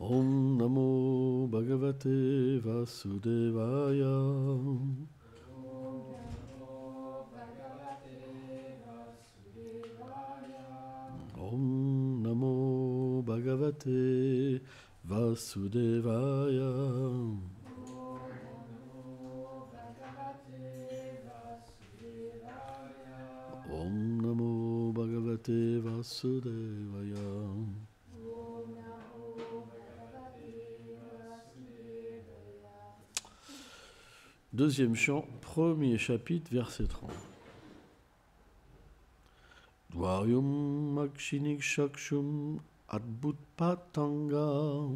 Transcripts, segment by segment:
Om Namo Bhagavate Vasudevaya. Om Namo Bhagavate Vasudevaya. Om Namo Bhagavate Vasudevaya. Deuxième chant, premier chapitre, verset 30. Dvaryum Akshinik Shakshum Adbhut Patanga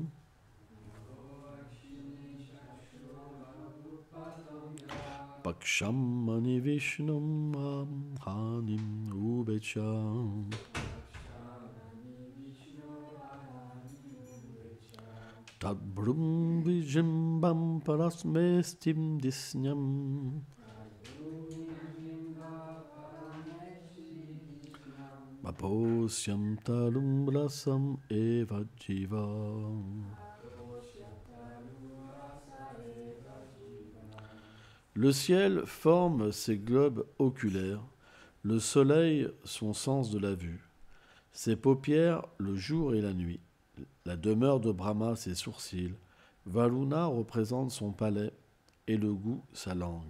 Paksham Mani Vishnam Hanim Ubecham Tadbrum Vijimbam Parasmestim Disnyam Maposyam Talum Rasam Eva Jiva. Le ciel forme ses globes oculaires, le soleil son sens de la vue, ses paupières le jour et la nuit, la demeure de Brahma ses sourcils, Varuna représente son palais et le goût sa langue.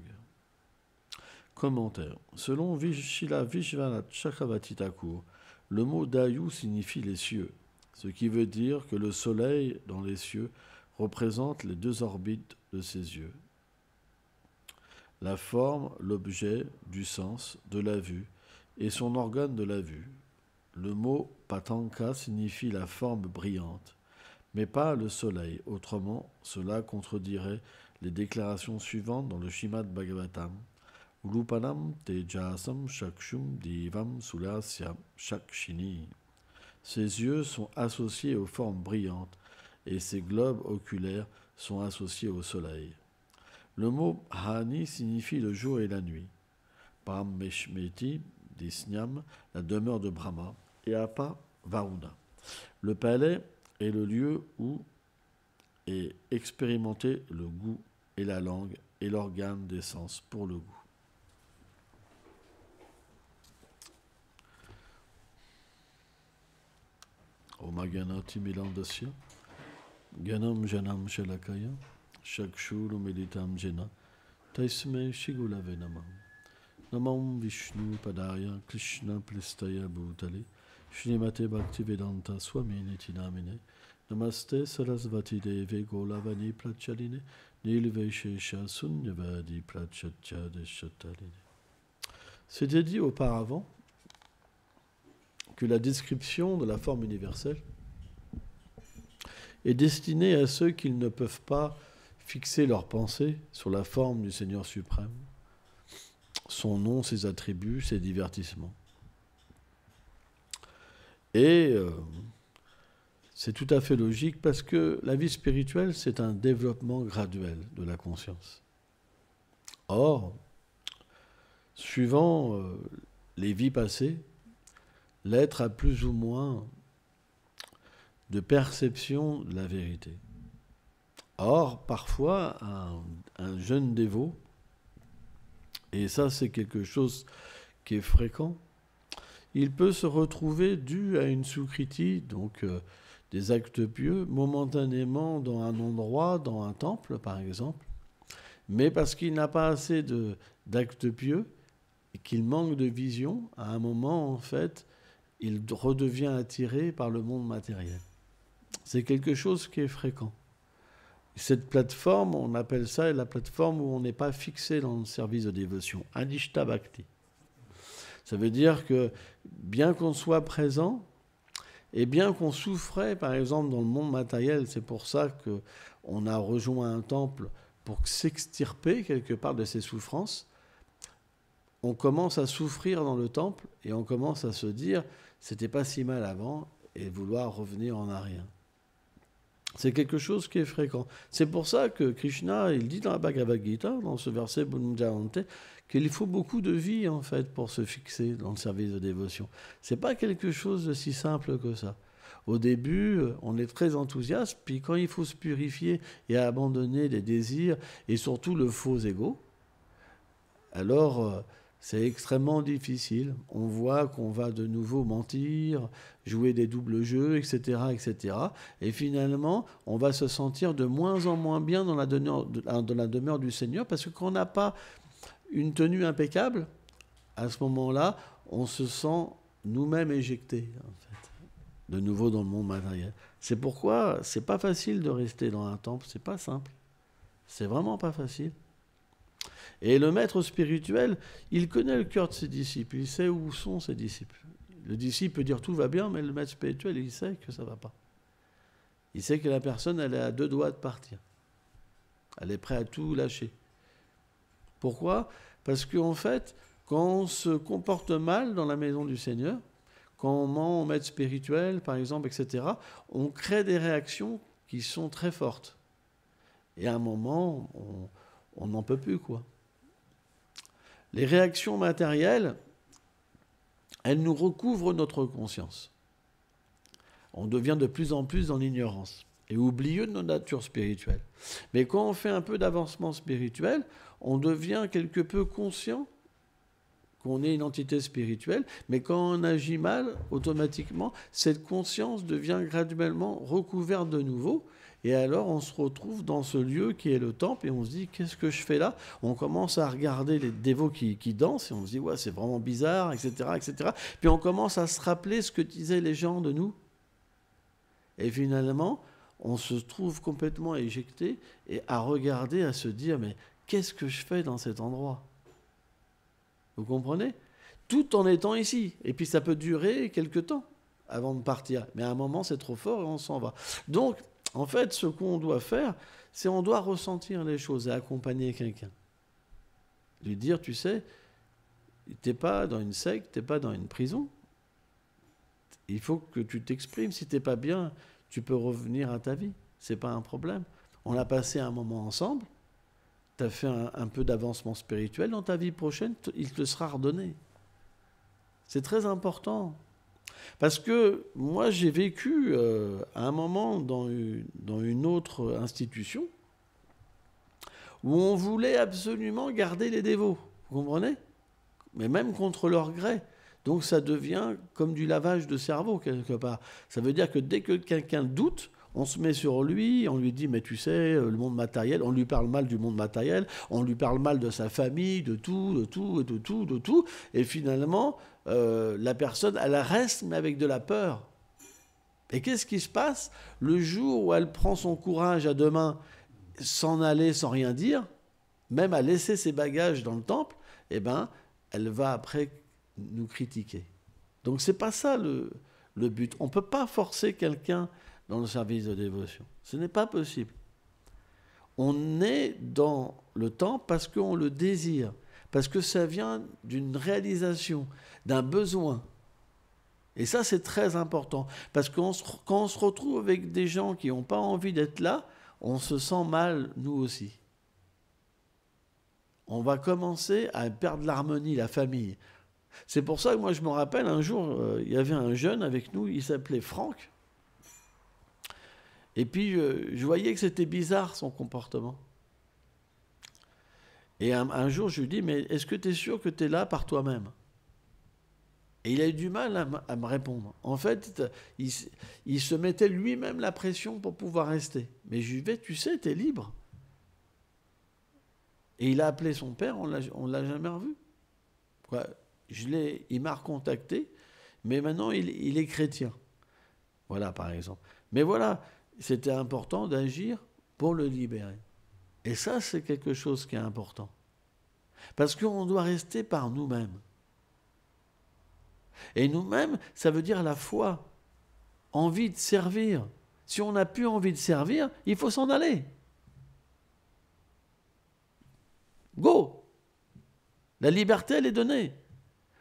Commentaire. Selon Srila Vishwanath Chakravarti Thakur, le mot Dayu signifie les cieux, ce qui veut dire que le soleil dans les cieux représente les deux orbites de ses yeux. La forme, l'objet du sens, de la vue, et son organe de la vue. Le mot Patanka signifie la forme brillante, mais pas le soleil. Autrement, cela contredirait les déclarations suivantes dans le Srimad Bhagavatam. Rupanam tejasam shakshum divam sulasyam shakshini. Ses yeux sont associés aux formes brillantes et ses globes oculaires sont associés au soleil. Le mot Hani signifie le jour et la nuit. Parameshmeti, Disnyam, la demeure de Brahma, et Apa, Varuna. Le palais est le lieu où est expérimenté le goût et la langue et l'organe des sens pour le goût. Omaganati Milandasya, Ganam Janam Shalakaya, Shakshuru Meditam Jena, Taisme Shigulave Namam. Namam Vishnu Padaya, Krishna Plistaya Bhutale, Srimate Bhaktivedanta Swami Nitinamine, Namaste Sarasvati Deve Golavani Prachaline, Nilveshesha Sunyavadi Prachatya Deshataline. C'était dit auparavant que la description de la forme universelle est destinée à ceux qui ne peuvent pas fixer leur pensée sur la forme du Seigneur suprême, son nom, ses attributs, ses divertissements. Et c'est tout à fait logique parce que la vie spirituelle, c'est un développement graduel de la conscience. Or, suivant les vies passées, l'être a plus ou moins de perception de la vérité. Or, parfois, un jeune dévot, et ça c'est quelque chose qui est fréquent, il peut se retrouver dû à une sukriti, donc des actes pieux, momentanément dans un endroit, dans un temple par exemple, mais parce qu'il n'a pas assez d'actes pieux et qu'il manque de vision, à un moment en fait, il redevient attiré par le monde matériel. C'est quelque chose qui est fréquent. Cette plateforme, on appelle ça la plateforme où on n'est pas fixé dans le service de dévotion, Anishta Bhakti. Ça veut dire que bien qu'on soit présent, et bien qu'on souffrait, par exemple, dans le monde matériel, c'est pour ça qu'on a rejoint un temple pour s'extirper quelque part de ces souffrances, on commence à souffrir dans le temple et on commence à se dire « c'était pas si mal avant » et vouloir revenir en arrière. C'est quelque chose qui est fréquent. C'est pour ça que Krishna, il dit dans la Bhagavad Gita, dans ce verset Bunjayante, qu'il faut beaucoup de vie en fait pour se fixer dans le service de dévotion. C'est pas quelque chose de si simple que ça. Au début, on est très enthousiaste, puis quand il faut se purifier et abandonner les désirs et surtout le faux ego, alors c'est extrêmement difficile. On voit qu'on va de nouveau mentir, jouer des doubles jeux, etc., etc. Et finalement, on va se sentir de moins en moins bien dans la demeure du Seigneur, parce que quand on n'a pas une tenue impeccable, à ce moment-là, on se sent nous-mêmes éjectés, en fait, de nouveau dans le monde matériel. C'est pourquoi c'est pas facile de rester dans un temple, c'est pas simple. C'est vraiment pas facile. Et le maître spirituel, il connaît le cœur de ses disciples, il sait où sont ses disciples. Le disciple peut dire tout va bien, mais le maître spirituel, il sait que ça ne va pas. Il sait que la personne, elle est à 2 doigts de partir. Elle est prête à tout lâcher. Pourquoi ? Parce qu'en fait, quand on se comporte mal dans la maison du Seigneur, quand on ment au maître spirituel, par exemple, etc., on crée des réactions qui sont très fortes. Et à un moment, on n'en peut plus, quoi. Les réactions matérielles, elles nous recouvrent notre conscience. On devient de plus en plus dans l'ignorance et oublieux de notre nature spirituelle. Mais quand on fait un peu d'avancement spirituel, on devient quelque peu conscient qu'on est une entité spirituelle, mais quand on agit mal, automatiquement, cette conscience devient graduellement recouverte de nouveau. Et alors, on se retrouve dans ce lieu qui est le temple et on se dit, qu'est-ce que je fais là ? On commence à regarder les dévots qui dansent et on se dit, ouais, c'est vraiment bizarre, etc., etc. Puis on commence à se rappeler ce que disaient les gens de nous. Et finalement, on se trouve complètement éjecté et à regarder, à se dire, mais qu'est-ce que je fais dans cet endroit ? Vous comprenez ? Tout en étant ici. Et puis ça peut durer quelque temps avant de partir. Mais à un moment, c'est trop fort et on s'en va. Donc, en fait, ce qu'on doit faire, c'est on doit ressentir les choses et accompagner quelqu'un. Lui dire, tu sais, t'es pas dans une secte, t'es pas dans une prison. Il faut que tu t'exprimes. Si t'es pas bien, tu peux revenir à ta vie. C'est pas un problème. On a passé un moment ensemble. Tu as fait un peu d'avancement spirituel. Dans ta vie prochaine, il te sera redonné. C'est très important. Parce que moi, j'ai vécu à un moment dans une autre institution où on voulait absolument garder les dévots. Vous comprenez ? Mais même contre leur gré. Donc ça devient comme du lavage de cerveau, quelque part. Ça veut dire que dès que quelqu'un doute, on se met sur lui, on lui dit, mais tu sais, le monde matériel, on lui parle mal du monde matériel, on lui parle mal de sa famille, de tout. Et finalement, la personne, elle reste, mais avec de la peur. Et qu'est-ce qui se passe ? Le jour où elle prend son courage à deux mains, s'en aller sans rien dire, même à laisser ses bagages dans le temple, eh ben, elle va après nous critiquer. Donc c'est pas ça le but. On ne peut pas forcer quelqu'un dans le service de dévotion. Ce n'est pas possible. On est dans le temple parce qu'on le désire, parce que ça vient d'une réalisation, d'un besoin. Et ça, c'est très important, parce que quand on se retrouve avec des gens qui n'ont pas envie d'être là, on se sent mal, nous aussi. On va commencer à perdre l'harmonie, la famille. C'est pour ça que moi, je me rappelle, un jour, il y avait un jeune avec nous, il s'appelait Franck. Et puis, je voyais que c'était bizarre, son comportement. Et un jour, je lui dis, mais est-ce que tu es sûr que tu es là par toi-même ? Et il a eu du mal à me répondre. En fait, il se mettait lui-même la pression pour pouvoir rester. Mais je lui dis, tu sais, tu es libre. Et il a appelé son père, on l'a jamais revu. Quoi, il m'a recontacté, mais maintenant, il est chrétien. Voilà, par exemple. Mais voilà, c'était important d'agir pour le libérer. Et ça, c'est quelque chose qui est important. Parce qu'on doit rester par nous-mêmes. Et nous-mêmes, ça veut dire la foi, envie de servir. Si on n'a plus envie de servir, il faut s'en aller. Go! La liberté, elle est donnée.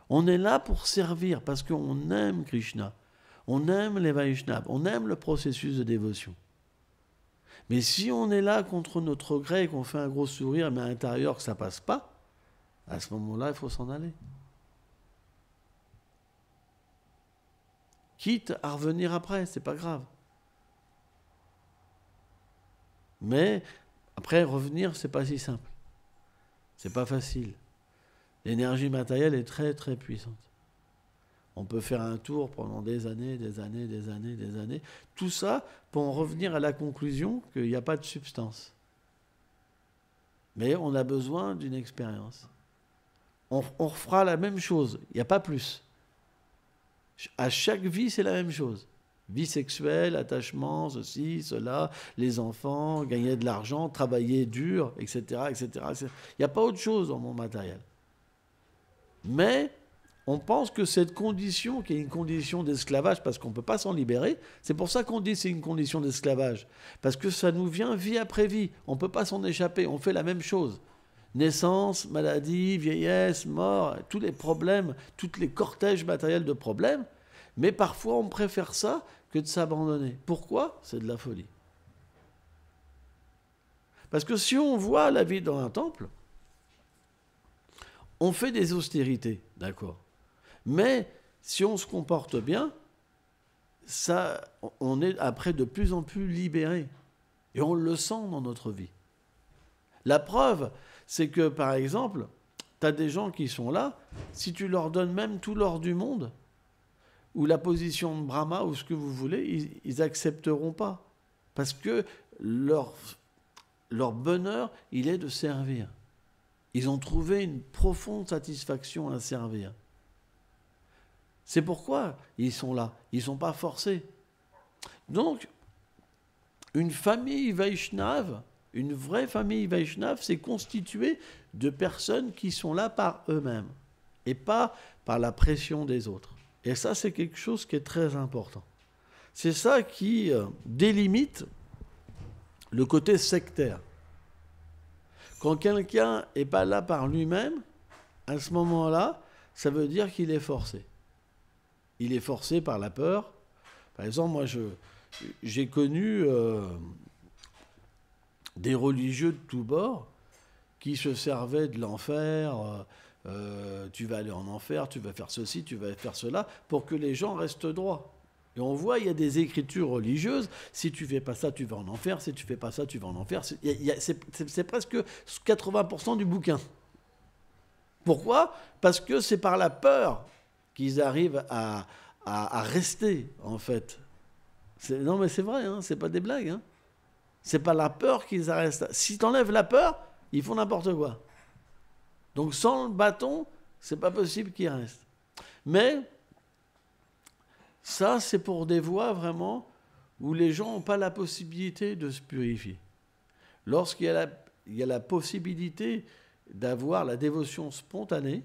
On est là pour servir parce qu'on aime Krishna, on aime les Vaishnavas, on aime le processus de dévotion. Mais si on est là contre notre gré, qu'on fait un gros sourire, mais à l'intérieur que ça ne passe pas, à ce moment-là, il faut s'en aller. quitte à revenir après, c'est pas grave. Mais après, revenir, c'est pas si simple. C'est pas facile. L'énergie matérielle est très très puissante. On peut faire un tour pendant des années, des années, des années, des années. Tout ça pour en revenir à la conclusion qu'il n'y a pas de substance. Mais on a besoin d'une expérience. On refera la même chose, il n'y a pas plus. À chaque vie, c'est la même chose. Vie sexuelle, attachement, ceci, cela, les enfants, gagner de l'argent, travailler dur, etc., etc. Il n'y a pas autre chose dans mon matériel. Mais on pense que cette condition, qui est une condition d'esclavage, parce qu'on ne peut pas s'en libérer, c'est pour ça qu'on dit que c'est une condition d'esclavage. Parce que ça nous vient vie après vie. On ne peut pas s'en échapper, on fait la même chose. Naissance, maladie, vieillesse, mort, tous les problèmes, tous les cortèges matériels de problèmes. Mais parfois, on préfère ça que de s'abandonner. Pourquoi ? C'est de la folie. Parce que si on voit la vie dans un temple, on fait des austérités, d'accord. Mais si on se comporte bien, ça, on est après de plus en plus libéré. Et on le sent dans notre vie. La preuve, c'est que, par exemple, tu as des gens qui sont là, si tu leur donnes même tout l'or du monde, ou la position de Brahma, ou ce que vous voulez, ils n'accepteront pas. Parce que leur bonheur, il est de servir. Ils ont trouvé une profonde satisfaction à servir. C'est pourquoi ils sont là. Ils ne sont pas forcés. Donc, une famille Vaishnave, une vraie famille Vaishnave, c'est constituée de personnes qui sont là par eux-mêmes et pas par la pression des autres. Et ça, c'est quelque chose qui est très important. C'est ça qui délimite le côté sectaire. Quand quelqu'un n'est pas là par lui-même, à ce moment-là, ça veut dire qu'il est forcé. Il est forcé par la peur. Par exemple, moi, j'ai connu des religieux de tous bords qui se servaient de l'enfer. Tu vas aller en enfer, tu vas faire ceci, tu vas faire cela, pour que les gens restent droits. Et on voit, il y a des écritures religieuses, si tu ne fais pas ça, tu vas en enfer, si tu ne fais pas ça, tu vas en enfer. C'est presque 80% du bouquin. Pourquoi ? Parce que c'est par la peur qu'ils arrivent à rester, en fait. Non, mais c'est vrai, hein, c'est pas des blagues. Hein. C'est pas la peur qu'ils restent. Si tu enlèves la peur, ils font n'importe quoi. Donc sans le bâton, c'est pas possible qu'ils restent. Mais ça, c'est pour des voies vraiment où les gens n'ont pas la possibilité de se purifier. Lorsqu'il y a la possibilité d'avoir la dévotion spontanée,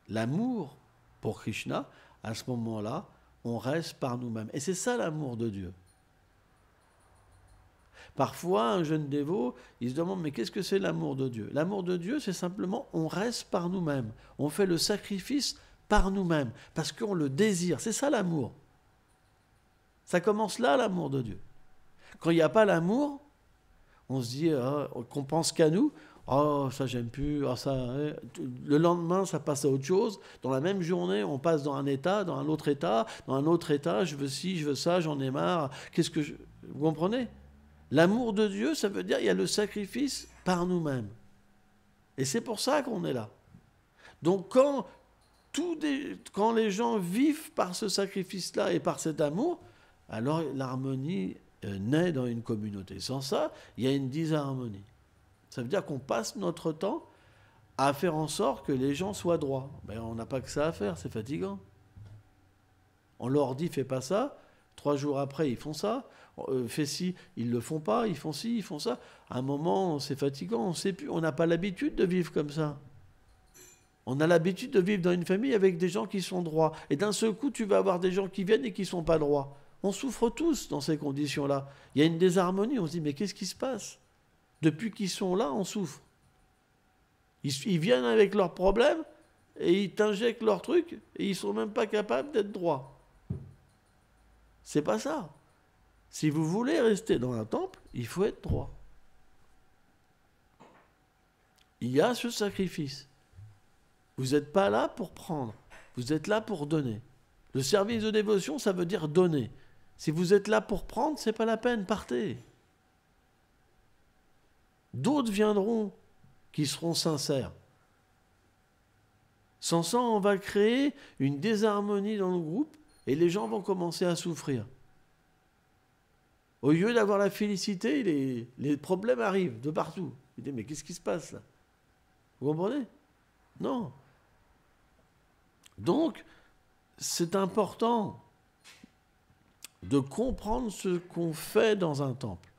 l'amour pour Krishna, à ce moment-là, on reste par nous-mêmes. Et c'est ça l'amour de Dieu. Parfois, un jeune dévot, il se demande, mais qu'est-ce que c'est l'amour de Dieu ? L'amour de Dieu, c'est simplement, on reste par nous-mêmes. On fait le sacrifice par nous-mêmes, parce qu'on le désire. C'est ça l'amour. Ça commence là, l'amour de Dieu. Quand il n'y a pas l'amour, on se dit qu'on pense qu'à nous. Oh, ça j'aime plus. Oh, ça, le lendemain, ça passe à autre chose. Dans la même journée, on passe dans un état, dans un autre état, dans un autre état. Je veux ci, je veux ça, j'en ai marre. Vous comprenez ? L'amour de Dieu, ça veut dire qu'il y a le sacrifice par nous-mêmes. Et c'est pour ça qu'on est là. Donc quand les gens vivent par ce sacrifice-là et par cet amour, alors l'harmonie naît dans une communauté. Sans ça, il y a une disharmonie. Ça veut dire qu'on passe notre temps à faire en sorte que les gens soient droits. Ben, on n'a pas que ça à faire, c'est fatigant. On leur dit, fais pas ça. 3 jours après, ils font ça. Fais ci, ils le font pas. Ils font ci, ils font ça. À un moment, c'est fatigant. On sait plus. On n'a pas l'habitude de vivre comme ça. On a l'habitude de vivre dans une famille avec des gens qui sont droits. Et d'un seul coup, tu vas avoir des gens qui viennent et qui ne sont pas droits. On souffre tous dans ces conditions-là. Il y a une désharmonie. On se dit, mais qu'est-ce qui se passe ? Depuis qu'ils sont là, on souffre. Ils viennent avec leurs problèmes et ils t'injectent leurs trucs et ils ne sont même pas capables d'être droits. C'est pas ça. Si vous voulez rester dans un temple, il faut être droit. Il y a ce sacrifice. Vous n'êtes pas là pour prendre, vous êtes là pour donner. Le service de dévotion, ça veut dire donner. Si vous êtes là pour prendre, c'est pas la peine, partez. D'autres viendront qui seront sincères. Sans ça, on va créer une désharmonie dans le groupe et les gens vont commencer à souffrir. Au lieu d'avoir la félicité, les problèmes arrivent de partout. Vous dites, mais qu'est-ce qui se passe là? Vous comprenez? Non. Donc, c'est important de comprendre ce qu'on fait dans un temple.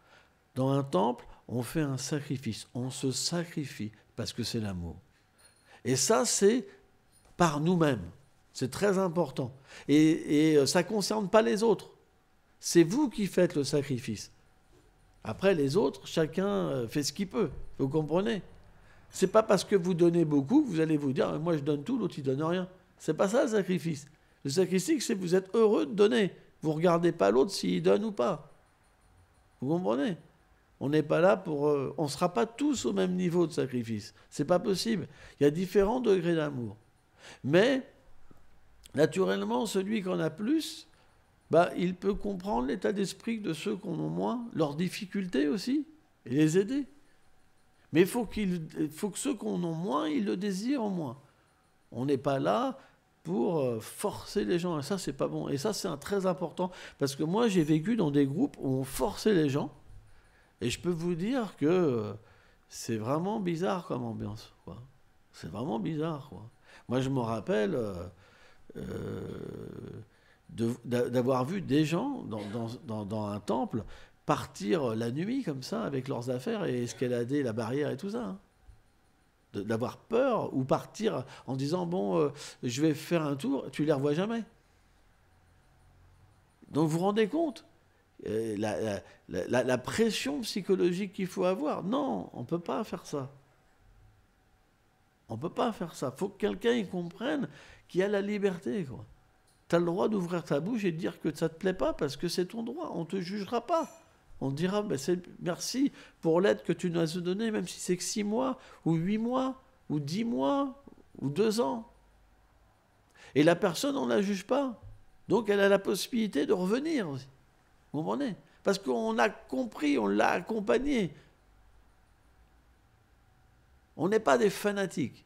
Dans un temple, on fait un sacrifice. On se sacrifie parce que c'est l'amour. Et ça, c'est par nous-mêmes. C'est très important. Et ça ne concerne pas les autres. C'est vous qui faites le sacrifice. Après, les autres, chacun fait ce qu'il peut. Vous comprenez? C'est pas parce que vous donnez beaucoup que vous allez vous dire « moi je donne tout, l'autre il donne rien ». C'est pas ça le sacrifice. Le sacrifice, c'est que vous êtes heureux de donner. Vous ne regardez pas l'autre s'il donne ou pas. Vous comprenez? On n'est pas là pour... on ne sera pas tous au même niveau de sacrifice. C'est pas possible. Il y a différents degrés d'amour. Mais, naturellement, celui qui en a plus, il peut comprendre l'état d'esprit de ceux qui en ont moins, leurs difficultés aussi, et les aider. Mais il faut que ceux qui en ont moins, ils le désirent au moins. On n'est pas là pour forcer les gens. Et ça, c'est pas bon. Et ça, c'est très important. Parce que moi, j'ai vécu dans des groupes où on forçait les gens. Et je peux vous dire que c'est vraiment bizarre comme ambiance, quoi. C'est vraiment bizarre, quoi. Moi, je me rappelle d'avoir vu des gens dans un temple partir la nuit comme ça avec leurs affaires et escalader la barrière et tout ça. Hein. D'avoir peur ou partir en disant bon, je vais faire un tour, tu les revois jamais. Donc vous vous rendez compte la pression psychologique qu'il faut avoir. Non, on ne peut pas faire ça. On ne peut pas faire ça. Il faut que quelqu'un y comprenne qu'il y a la liberté, quoi. Tu as le droit d'ouvrir ta bouche et de dire que ça ne te plaît pas parce que c'est ton droit. On ne te jugera pas. On te dira merci pour l'aide que tu nous as donnée, même si c'est que 6 mois, ou 8 mois, ou 10 mois, ou 2 ans. Et la personne, on ne la juge pas. Donc elle a la possibilité de revenir aussi. Vous comprenez? Parce qu'on a compris, on l'a accompagné. On n'est pas des fanatiques.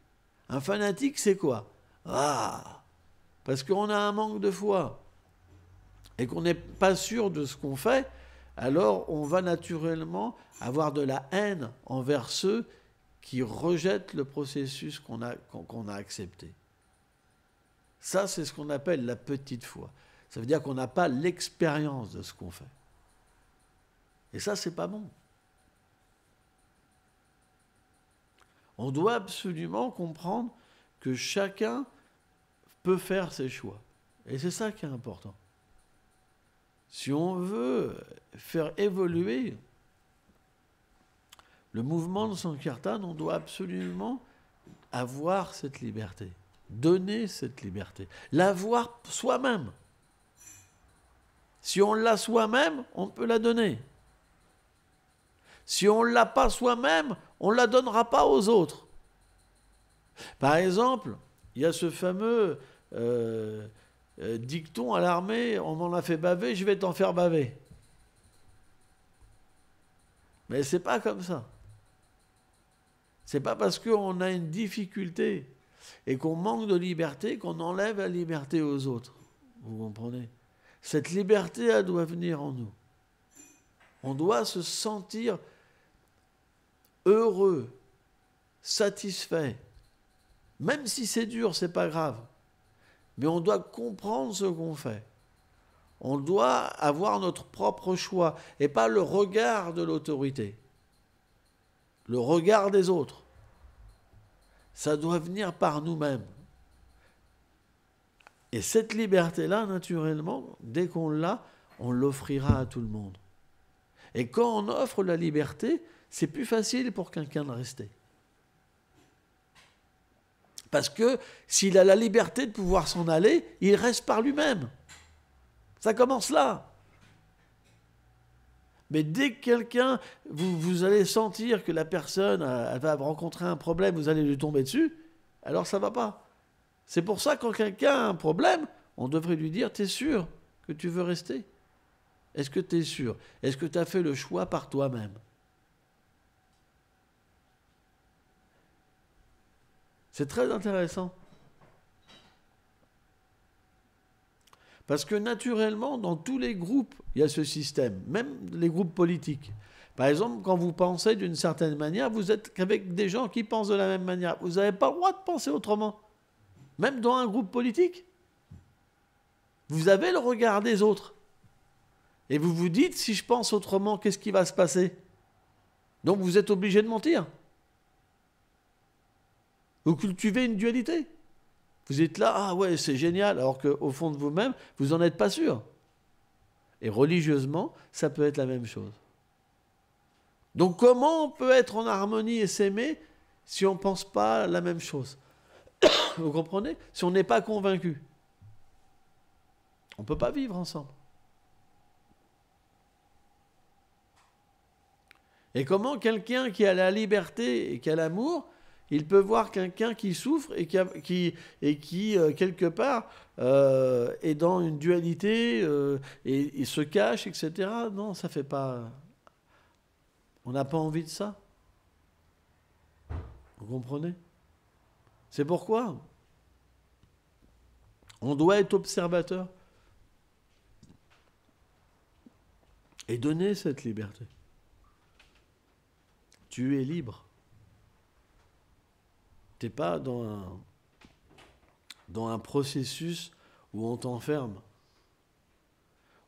Un fanatique, c'est quoi? Parce qu'on a un manque de foi et qu'on n'est pas sûr de ce qu'on fait, alors on va naturellement avoir de la haine envers ceux qui rejettent le processus qu'on a accepté. Ça, c'est ce qu'on appelle la petite foi. Ça veut dire qu'on n'a pas l'expérience de ce qu'on fait. Et ça, c'est pas bon. On doit absolument comprendre que chacun peut faire ses choix. Et c'est ça qui est important. Si on veut faire évoluer le mouvement de Sankirtan, on doit absolument avoir cette liberté, donner cette liberté, l'avoir soi-même. Si on l'a soi-même, on peut la donner. Si on ne l'a pas soi-même, on ne la donnera pas aux autres. Par exemple, il y a ce fameux dicton à l'armée, on m'en a fait baver, je vais t'en faire baver. Mais ce n'est pas comme ça. Ce n'est pas parce qu'on a une difficulté et qu'on manque de liberté qu'on enlève la liberté aux autres. Vous comprenez? Cette liberté, elle doit venir en nous. On doit se sentir heureux, satisfait. Même si c'est dur, c'est pas grave. Mais on doit comprendre ce qu'on fait. On doit avoir notre propre choix et pas le regard de l'autorité. Le regard des autres. Ça doit venir par nous-mêmes. Et cette liberté-là, naturellement, dès qu'on l'a, on l'offrira à tout le monde. Et quand on offre la liberté, c'est plus facile pour quelqu'un de rester. Parce que s'il a la liberté de pouvoir s'en aller, il reste par lui-même. Ça commence là. Mais dès que quelqu'un, vous allez sentir que la personne elle va rencontrer un problème, vous allez lui tomber dessus, alors ça ne va pas. C'est pour ça que quand quelqu'un a un problème, on devrait lui dire, t'es sûr que tu veux rester? Est-ce que tu es sûr? Est-ce que tu as fait le choix par toi-même? C'est très intéressant. Parce que naturellement, dans tous les groupes, il y a ce système, même les groupes politiques. Par exemple, quand vous pensez d'une certaine manière, vous êtes qu'avec des gens qui pensent de la même manière. Vous n'avez pas le droit de penser autrement. Même dans un groupe politique. Vous avez le regard des autres. Et vous vous dites, si je pense autrement, qu'est-ce qui va se passer? Donc vous êtes obligé de mentir. Vous cultivez une dualité. Vous êtes là, ah ouais, c'est génial, alors qu'au fond de vous-même, vous n'en êtes pas sûr. Et religieusement, ça peut être la même chose. Donc comment on peut être en harmonie et s'aimer si on ne pense pas la même chose? Vous comprenez? Si on n'est pas convaincu. On ne peut pas vivre ensemble. Et comment quelqu'un qui a la liberté et qui a l'amour, il peut voir quelqu'un qui souffre et qui quelque part, est dans une dualité et se cache, etc. Non, ça fait pas... On n'a pas envie de ça. Vous comprenez? C'est pourquoi on doit être observateur et donner cette liberté. Tu es libre. Tu n'es pas dans un processus où on t'enferme.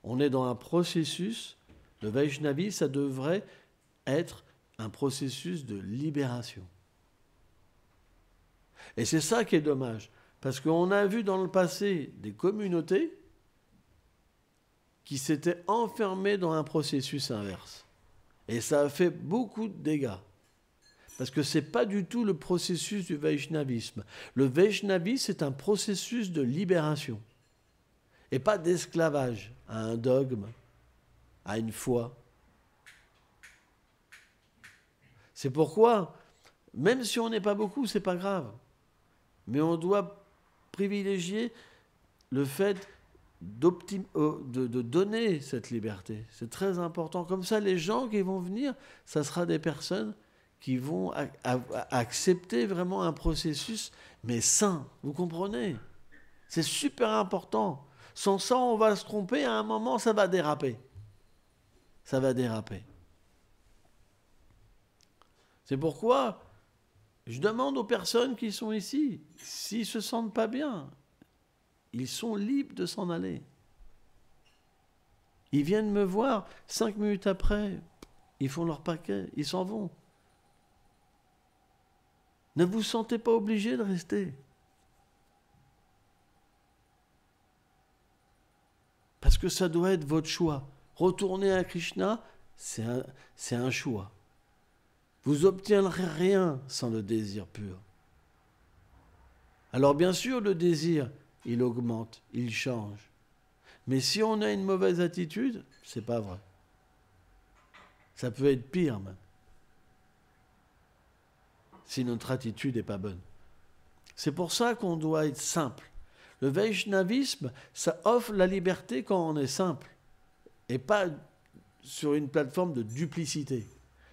On est dans un processus, le Vaishnavi, ça devrait être un processus de libération. Et c'est ça qui est dommage, parce qu'on a vu dans le passé des communautés qui s'étaient enfermées dans un processus inverse. Et ça a fait beaucoup de dégâts. Parce que ce n'est pas du tout le processus du Vaishnavisme. Le Vaishnavisme, c'est un processus de libération. Et pas d'esclavage à un dogme, à une foi. C'est pourquoi, même si on n'est pas beaucoup, ce n'est pas grave. Mais on doit privilégier le fait de donner cette liberté. C'est très important. Comme ça, les gens qui vont venir, ça sera des personnes qui vont accepter vraiment un processus, mais sain. Vous comprenez? C'est super important. Sans ça, on va se tromper. À un moment, ça va déraper. Ça va déraper. C'est pourquoi je demande aux personnes qui sont ici, s'ils ne se sentent pas bien, ils sont libres de s'en aller. Ils viennent me voir, 5 minutes après, ils font leur paquet, ils s'en vont. Ne vous sentez pas obligé de rester. Parce que ça doit être votre choix. Retourner à Krishna, c'est un choix. Vous n'obtiendrez rien sans le désir pur. Alors bien sûr, le désir, il augmente, il change. Mais si on a une mauvaise attitude, c'est pas vrai. Ça peut être pire même. Si notre attitude n'est pas bonne. C'est pour ça qu'on doit être simple. Le Vaishnavisme, ça offre la liberté quand on est simple. Et pas sur une plateforme de duplicité.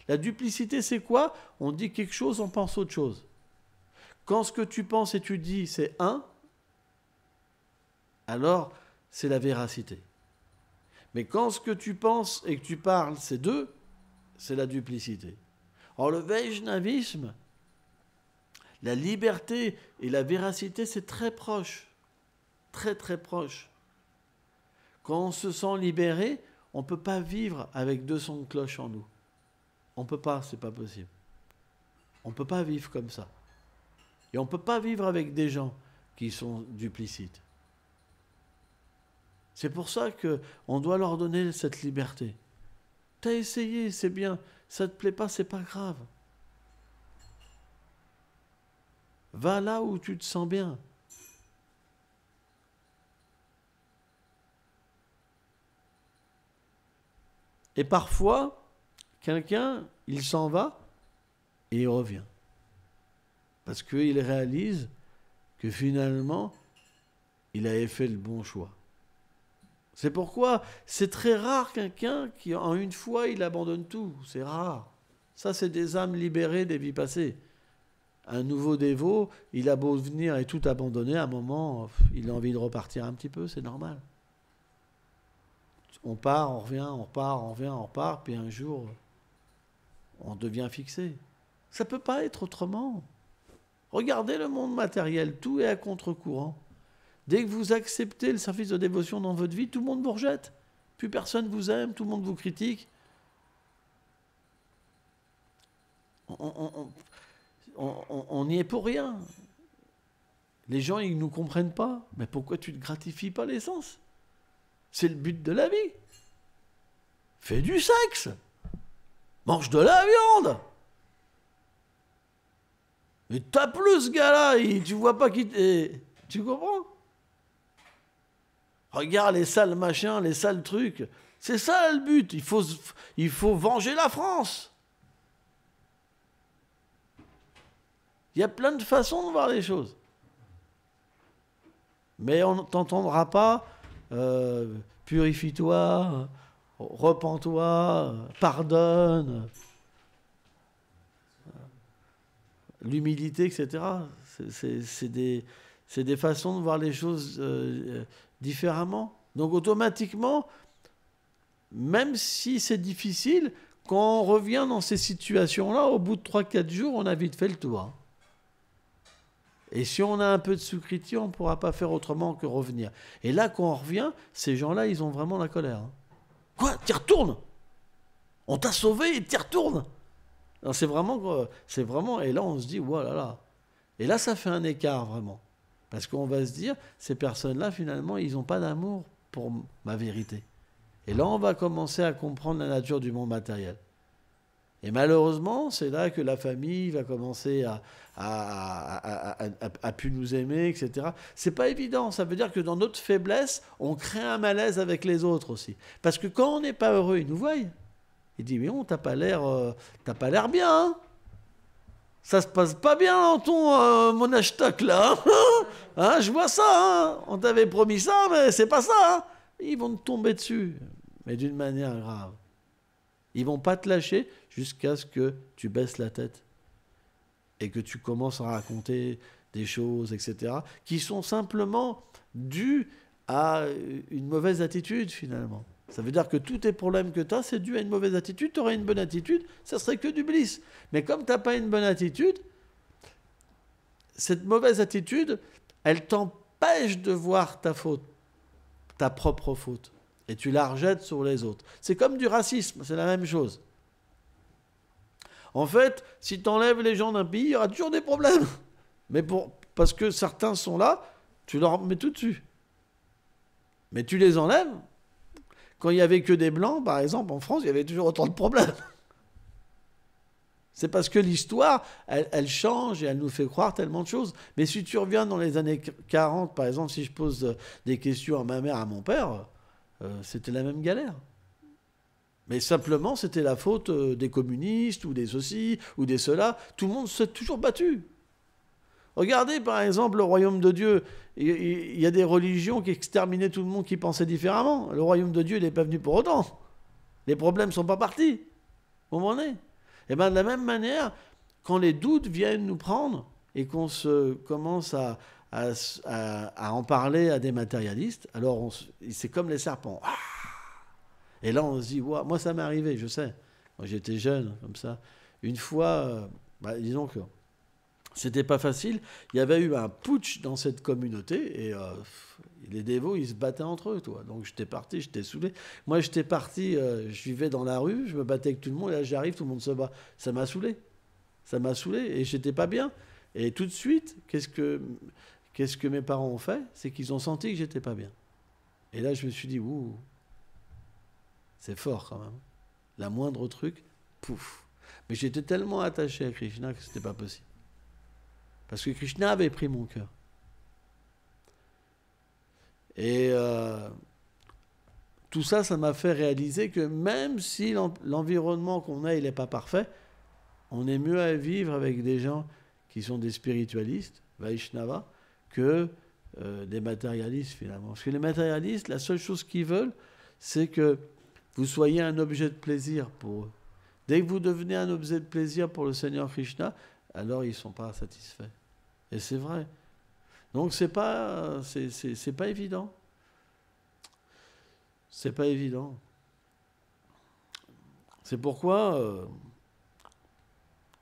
La duplicité, c'est quoi? On dit quelque chose, on pense autre chose. Quand ce que tu penses et tu dis, c'est un, alors c'est la véracité. Mais quand ce que tu penses et que tu parles, c'est deux, c'est la duplicité. Or, le Vaishnavisme, la liberté et la véracité, c'est très proche. Très, très proche. Quand on se sent libéré, on ne peut pas vivre avec deux sons de cloche en nous. On ne peut pas, c'est pas possible. On ne peut pas vivre comme ça. Et on ne peut pas vivre avec des gens qui sont duplicites. C'est pour ça qu'on doit leur donner cette liberté. T'as essayé, c'est bien. Ça ne te plaît pas, c'est pas grave. Va là où tu te sens bien. Et parfois, quelqu'un, il s'en va et il revient. Parce qu'il réalise que finalement, il avait fait le bon choix. C'est pourquoi c'est très rare quelqu'un qui, en une fois, il abandonne tout. C'est rare. Ça, c'est des âmes libérées des vies passées. Un nouveau dévot, il a beau venir et tout abandonner, à un moment, il a envie de repartir un petit peu, c'est normal. On part, on revient, on repart, on revient, on repart, puis un jour, on devient fixé. Ça ne peut pas être autrement. Regardez le monde matériel, tout est à contre-courant. Dès que vous acceptez le service de dévotion dans votre vie, tout le monde vous rejette. Plus personne vous aime, tout le monde vous critique. On n'y est pour rien. Les gens, ils ne nous comprennent pas. Mais pourquoi tu ne gratifies pas l'essence? C'est le but de la vie. Fais du sexe. Mange de la viande. Mais tape-le, ce gars-là. Tu vois pas qui... Tu comprends? Regarde les sales machins, les sales trucs. C'est ça le but. Il faut venger la France. Il y a plein de façons de voir les choses. Mais on ne t'entendra pas purifie-toi, repens-toi, pardonne, l'humilité, etc. C'est des façons de voir les choses différemment. Donc automatiquement, même si c'est difficile, quand on revient dans ces situations-là, au bout de 3-4 jours, on a vite fait le tour. Et si on a un peu de sucritie, on ne pourra pas faire autrement que revenir. Et là, quand on revient, ces gens-là, ils ont vraiment la colère. Quoi? T'y retournes? On t'a sauvé et t'y retournes? C'est vraiment... Et là, on se dit, voilà. Et là, ça fait un écart, vraiment. Parce qu'on va se dire, ces personnes-là, finalement, ils n'ont pas d'amour pour ma vérité. Et là, on va commencer à comprendre la nature du monde matériel. Et malheureusement, c'est là que la famille va commencer à plus nous aimer, etc. C'est pas évident. Ça veut dire que dans notre faiblesse, on crée un malaise avec les autres aussi. Parce que quand on n'est pas heureux, ils nous voient. Ils disent, mais non, t'as pas l'air bien. Hein, ça se passe pas bien dans ton monachtak là. Hein, je vois ça. Hein, on t'avait promis ça, mais c'est pas ça. Hein. Ils vont te tomber dessus, mais d'une manière grave. Ils vont pas te lâcher jusqu'à ce que tu baisses la tête et que tu commences à raconter des choses, etc., qui sont simplement dues à une mauvaise attitude, finalement. Ça veut dire que tous tes problèmes que tu as, c'est dû à une mauvaise attitude. Tu aurais une bonne attitude, ça serait que du bliss. Mais comme tu n'as pas une bonne attitude, cette mauvaise attitude, elle t'empêche de voir ta faute, ta propre faute. Et tu la rejettes sur les autres. C'est comme du racisme, c'est la même chose. En fait, si tu enlèves les gens d'un pays, il y aura toujours des problèmes. Mais parce que certains sont là, tu leur mets tout dessus. Mais tu les enlèves. Quand il n'y avait que des blancs, par exemple, en France, il y avait toujours autant de problèmes. C'est parce que l'histoire, elle change et elle nous fait croire tellement de choses. Mais si tu reviens dans les années 40, par exemple, si je pose des questions à ma mère, à mon père, c'était la même galère. Mais simplement, c'était la faute des communistes, ou des ceci, ou des cela. Tout le monde s'est toujours battu. Regardez, par exemple, le royaume de Dieu. Il y a des religions qui exterminaient tout le monde qui pensait différemment. Le royaume de Dieu, il n'est pas venu pour autant. Les problèmes ne sont pas partis. Vous comprenez? Et bien, de la même manière, quand les doutes viennent nous prendre, et qu'on commence à en parler à des matérialistes, alors c'est comme les serpents. Et là, on se dit, wow, moi, ça m'est arrivé, je sais. Moi, j'étais jeune, comme ça. Une fois, disons que c'était pas facile. Il y avait eu un putsch dans cette communauté et les dévots, ils se battaient entre eux, toi. Donc, j'étais parti, j'étais saoulé. Moi, j'étais parti, je vivais dans la rue, je me battais avec tout le monde. Et là, j'arrive, tout le monde se bat. Ça m'a saoulé. Ça m'a saoulé et j'étais pas bien. Et tout de suite, qu'est-ce que mes parents ont fait? C'est qu'ils ont senti que j'étais pas bien. Et là, je me suis dit, ouh, c'est fort quand même. La moindre truc, pouf. Mais j'étais tellement attaché à Krishna que c'était pas possible. Parce que Krishna avait pris mon cœur. Et tout ça, ça m'a fait réaliser que même si l'environnement qu'on a, il n'est pas parfait, on est mieux à vivre avec des gens qui sont des spiritualistes, Vaishnava, que des matérialistes finalement. Parce que les matérialistes, la seule chose qu'ils veulent, c'est que vous soyez un objet de plaisir pour eux. Dès que vous devenez un objet de plaisir pour le Seigneur Krishna, alors ils ne sont pas satisfaits. Et c'est vrai. Donc c'est pas évident. C'est pas évident. C'est pourquoi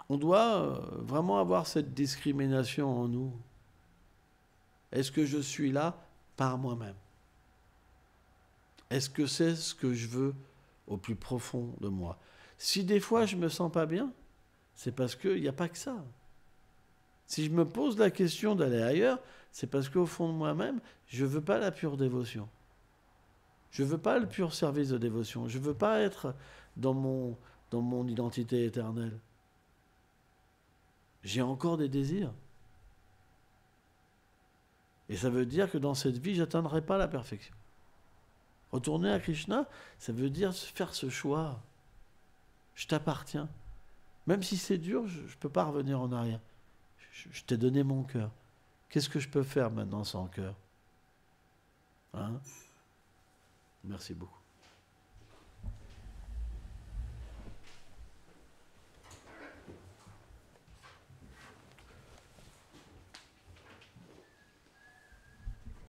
on doit vraiment avoir cette discrimination en nous. Est-ce que je suis là par moi-même? Est-ce que c'est ce que je veux au plus profond de moi? Si des fois je ne me sens pas bien, c'est parce qu'il n'y a pas que ça. Si je me pose la question d'aller ailleurs, c'est parce qu'au fond de moi-même, je ne veux pas la pure dévotion. Je ne veux pas le pur service de dévotion. Je ne veux pas être dans mon identité éternelle. J'ai encore des désirs. Et ça veut dire que dans cette vie, je n'atteindrai pas la perfection. Retourner à Krishna, ça veut dire faire ce choix. Je t'appartiens. Même si c'est dur, je ne peux pas revenir en arrière. Je t'ai donné mon cœur. Qu'est-ce que je peux faire maintenant sans cœur? Merci beaucoup.